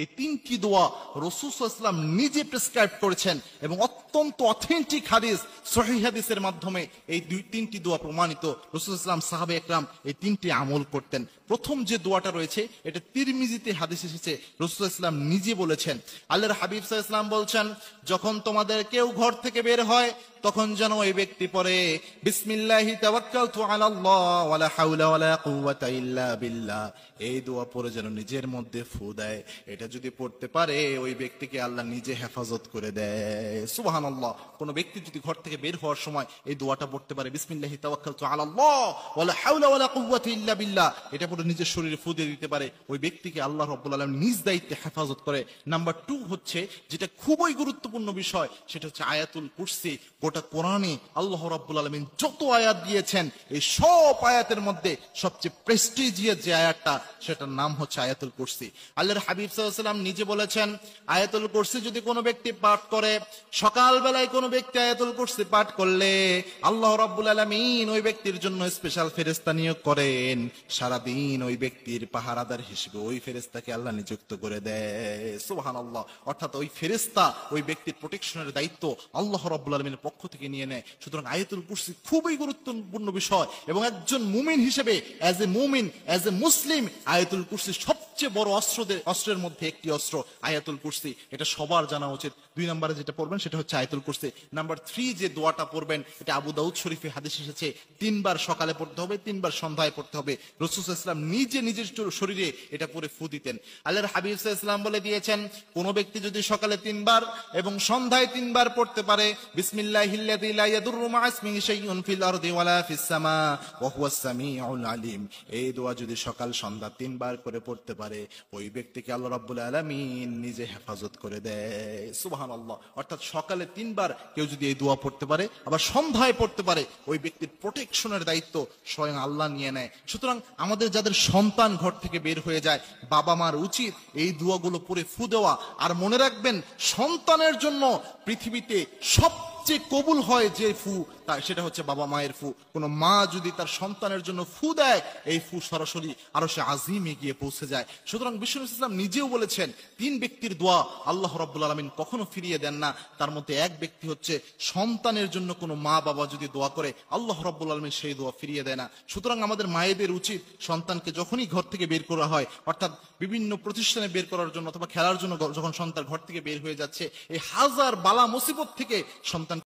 এই তিনটি দোয়া রাসূল সাল্লাল্লাহু আলাইহি ওয়াসাল্লাম নিজে প্রেসক্রাইব করেছেন এবং অত্যন্ত অথেন্টিক হাদিস, সহিহ হাদিসের মাধ্যমে এই তিনটি দোয়া প্রমাণিত। রাসূল সাল্লাল্লাহু আলাইহি ওয়াসাল্লাম, সাহাবে একরাম এই তিনটি আমল করতেন। প্রথম যে দোয়াটা রয়েছে এটা তিরমিজিতে হাদিস এসেছে, রাসূল সাল্লাল্লাহু আলাইহি ওয়াসাল্লাম নিজে বলেছেন। আল্লাহর হাবিব সাল্লাল্লাহু আলাইহি ওয়াসাল্লাম বলছেন, যখন তোমাদের কেউ ঘর থেকে বের হয় তখন যেন ওই ব্যক্তি পড়ে বিসমিল্লাহি তাওয়াক্কালতু আলাল্লাহ ওয়ালা হাওলা ওয়ালা কুওয়াতা ইল্লা বিল্লাহ। এই দোয়া পড়ে যেন নিজের মধ্যে ফু দেয়। এটা যদি পড়তে পারে ওই ব্যক্তিকে আল্লাহ নিজে হেফাজত করে দেয়। সুবহানাল্লাহ। কোন ব্যক্তি যদি ঘর থেকে বের হওয়ার সময় এই দোয়াটা পড়তে পারে, বিসমিল্লাহি তাওয়াক্কালতু আলাল্লাহ ওয়ালা হাওলা ওয়ালা কুওয়াতা ইল্লা বিল্লাহ, এটা পড়ে নিজের শরীরে ফু দিয়ে দিতে পারে, ওই ব্যক্তিকে আল্লাহ রাব্বুল আলামিন নিজ দায়িত্বে হেফাজত করে। নাম্বার 2 হচ্ছে, যেটা খুবই গুরুত্বপূর্ণ বিষয়, সেটা হচ্ছে আয়াতুল কুরসি। গোটা কোরআনে আল্লাহ রাব্বুল আলামিন যত আয়াত দিয়েছেন, এই সব আয়াতের মধ্যে সবচেয়ে প্রেস্টিজিয়াস যে আয়াতটা, সেটার নাম হচ্ছে আয়াতুল কুরসি। আল্লাহর হাবিব সাল্লাল্লাহু আলাইহি ওয়াসাল্লাম নিজে বলেছেন, আয়াতুল কুরসি যদি কোনো ব্যক্তি পাঠ করে, সকাল বেলায় কোনো ব্যক্তি আয়াতুল কুরসি পাঠ করলে আল্লাহ রাব্বুল আলামিন ওই ব্যক্তির জন্য স্পেশাল ফেরেশতা নিয়োগ করেন। সারাদিন ওই ব্যক্তির পাহারাদার হিসেবে ওই ফেরেশতাকে আল্লাহ নিযুক্ত করে দেয়। সুবহানাল্লাহ। অর্থাৎ ওই ফেরেশতা ওই ব্যক্তির প্রোটেকশনের দায়িত্ব আল্লাহ রাব্বুল আলামিনের পক্ষ থেকে নিয়ে নেয়। সুতরাং আয়াতুল কুরসি খুবই গুরুত্বপূর্ণ বিষয়, এবং একজন মুমিন হিসেবে, অ্যাজ এ মুমিন, অ্যাজ এ মুসলিম, আয়াতুল কুরসি সবচেয়ে বড় অস্ত্রের মধ্যে একটি অস্ত্র আয়াতুল কুরসি। এটা সবার জানা উচিত। 2 নম্বরে যেটা পড়বেন সেটা হচ্ছে আয়াতুল কুরসি। নাম্বার 3 যে দোয়াটা পড়বেন, এটা আবু দাউদ শরীফে হাদিস এসেছে, 3 বার সকালে পড়তে হবে, 3 বার সন্ধ্যায় পড়তে হবে। রাসূল সাল্লাল্লাহু আলাইহি ওয়াসাল্লাম নিজে নিজের শরীরে এটা পরে ফু দিতেন। আল্লাহর হাবিব সাল্লাল্লাহু আলাইহি ওয়াসাল্লাম বলে দিয়েছেন, কোন ব্যক্তি যদি সকালে 3 বার এবং সন্ধ্যায় 3 বার পড়তে পারে, বিসমিল্লাহিল্লাযী লা ইয়াদুররু মা ইসমিহি শাইউন ফিল আরদি ওয়ালা ফিস সামা ওয়া হুয়াস সামিউল আলিম, এই দোয়া যদি সকাল সন্ধ্যা 3 বার করে পড়তে পারে, ওই ব্যক্তিকে আল্লাহ রাব্বুল আলামিন নিজে হেফাজত করে দেয়। সুবহানাল্লাহ। অর্থাৎ সকালে 3 বার কেউ যদি এই দোয়া পড়তে পারে, আবার সন্ধ্যায় পড়তে পারে, ওই ব্যক্তির প্রোটেকশনের দায়িত্ব স্বয়ং আল্লাহ নিয়ে নেয়। সুতরাং আমাদের যাদের সন্তান ঘর থেকে বের হয়ে যায়, বাবা মার উচিত এই দোয়াগুলো পড়ে ফু দেওয়া। আর মনে রাখবেন, সন্তানের জন্য পৃথিবীতে সবচেয়ে কবুল হয় যে ফু, সেটা হচ্ছে বাবা মায়ের ফু। কোন মা যদি তার সন্তানের জন্য ফু দেয়, এই ফু সরাসরি আরশে আজিমে গিয়ে পৌঁছে যায়। সুতরাং বিষ্ণু ইসলাম নিজেও বলেছেন, 3 ব্যক্তির দোয়া আল্লাহ রাব্বুল আলামিন কখনো ফিরিয়ে দেন না। তার মধ্যে এক ব্যক্তি হচ্ছে সন্তানের জন্য কোনো মা বাবা যদি দোয়া করে, আল্লাহ রাব্বুল আলামিন সেই দোয়া ফিরিয়ে দেয় না। সুতরাং আমাদের মায়েদের উচিত, সন্তানকে যখনই ঘর থেকে বের করা হয়, অর্থাৎ বিভিন্ন প্রতিষ্ঠানে বের করার জন্য অথবা খেলার জন্য যখন সন্তান ঘর থেকে বের হয়ে যাচ্ছে, এই হাজার বালা মুসিবত থেকে সন্তান